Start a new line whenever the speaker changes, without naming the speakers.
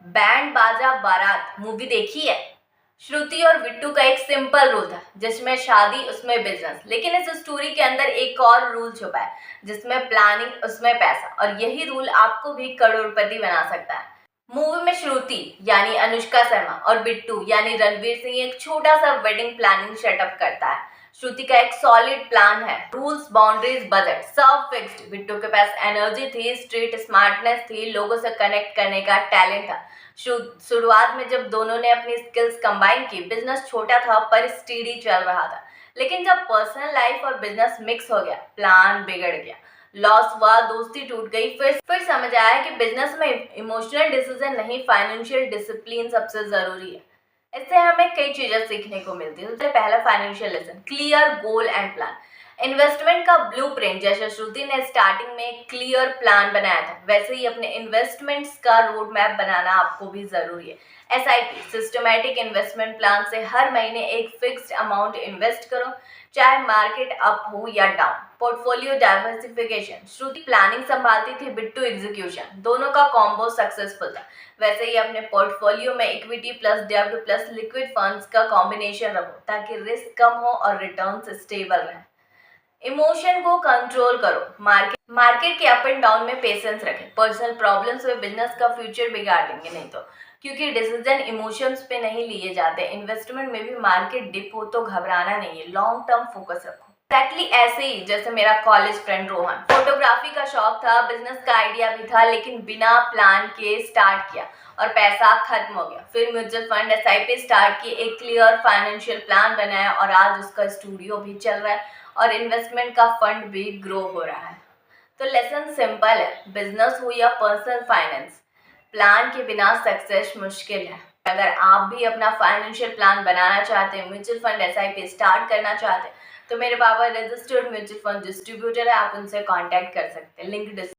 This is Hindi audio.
बैंड बाजा बारात मूवी देखी है? श्रुति और बिट्टू का एक सिंपल रूल था, जिसमें शादी उसमें बिजनेस। लेकिन इस स्टोरी के अंदर एक और रूल छुपा है, जिसमें प्लानिंग उसमें पैसा, और यही रूल आपको भी करोड़पति बना सकता है। मूवी में श्रुति यानी अनुष्का शर्मा और बिट्टू यानी रणवीर सिंह एक छोटा सा वेडिंग प्लानिंग सेटअप करता है। श्रुति का एक सॉलिड प्लान है, रूल्स, बाउंड्रीज, बजट सब फिक्स्ड। बिट्टू के पास एनर्जी थी, स्ट्रीट स्मार्टनेस थी, लोगों से कनेक्ट करने का टैलेंट था। शुरुआत में जब दोनों ने अपनी स्किल्स कंबाइन की, बिजनेस छोटा था पर स्टीडी चल रहा था। लेकिन जब पर्सनल लाइफ और बिजनेस मिक्स हो गया, प्लान बिगड़ गया, लॉस हुआ, दोस्ती टूट गई। फिर समझ आया कि बिजनेस में इमोशनल डिसीजन नहीं, फाइनेंशियल डिसिप्लिन सबसे जरूरी है। इससे हमें कई चीजें सीखने को मिलती है। सबसे पहला financial lesson, clear goal and plan. Investment का ब्लूप्रिंट जैसे श्रुति ने स्टार्टिंग में एक क्लियर प्लान बनाया था, वैसे ही अपने इन्वेस्टमेंट्स का रोड मैप बनाना आपको भी जरूरी है। एसआईपी, सिस्टमैटिक इन्वेस्टमेंट प्लान से हर महीने एक फिक्स्ड अमाउंट इन्वेस्ट करो, चाहे मार्केट अप हो या डाउन। पोर्टफोलियो डाइवर्सिफिकेशन, श्रुति प्लानिंग संभालती थी, बिट्टू एग्जीक्यूशन। दोनों का कॉम्बो सक्सेसफुल था। वैसे ही अपने पोर्टफोलियो में इक्विटी प्लस डेब्ट प्लस लिक्विड फंड्स का कॉम्बिनेशन रखो, ताकि रिस्क कम हो और रिटर्न्स स्टेबल रहे। इमोशन को कंट्रोल करो, मार्केट के अप एंड डाउन में पेशेंस रखें। पर्सनल प्रॉब्लम्स में बिजनेस का फ्यूचर बिगाड़ देंगे नहीं तो, क्योंकि डिसीजन इमोशंस पे नहीं लिए जाते। इन्वेस्टमेंट में भी मार्केट डिप हो तो घबराना नहीं है, लॉन्ग टर्म फोकस रखो। एक्जैक्टली ऐसे ही जैसे मेरा कॉलेज फ्रेंड रोहन, फोटोग्राफी का शौक था, बिजनेस का आइडिया भी था, लेकिन बिना प्लान के स्टार्ट किया और पैसा खत्म हो गया। फिर म्यूचुअल फंड, एसआईपी स्टार्ट की, एक क्लियर फाइनेंशियल प्लान बनाया और आज उसका स्टूडियो भी चल रहा है और इन्वेस्टमेंट का फंड भी ग्रो हो रहा है। तो लेसन सिंपल है, बिजनेस हो या पर्सनल फाइनेंस, प्लान के बिना सक्सेस मुश्किल है। अगर आप भी अपना फाइनेंशियल प्लान बनाना चाहते हैं, म्यूचुअल फंड एसआईपी स्टार्ट करना चाहते हैं, तो मेरे पापा रजिस्टर्ड म्यूचुअल फंड डिस्ट्रीब्यूटर है, आप उनसे कांटेक्ट कर सकते हैं। लिंक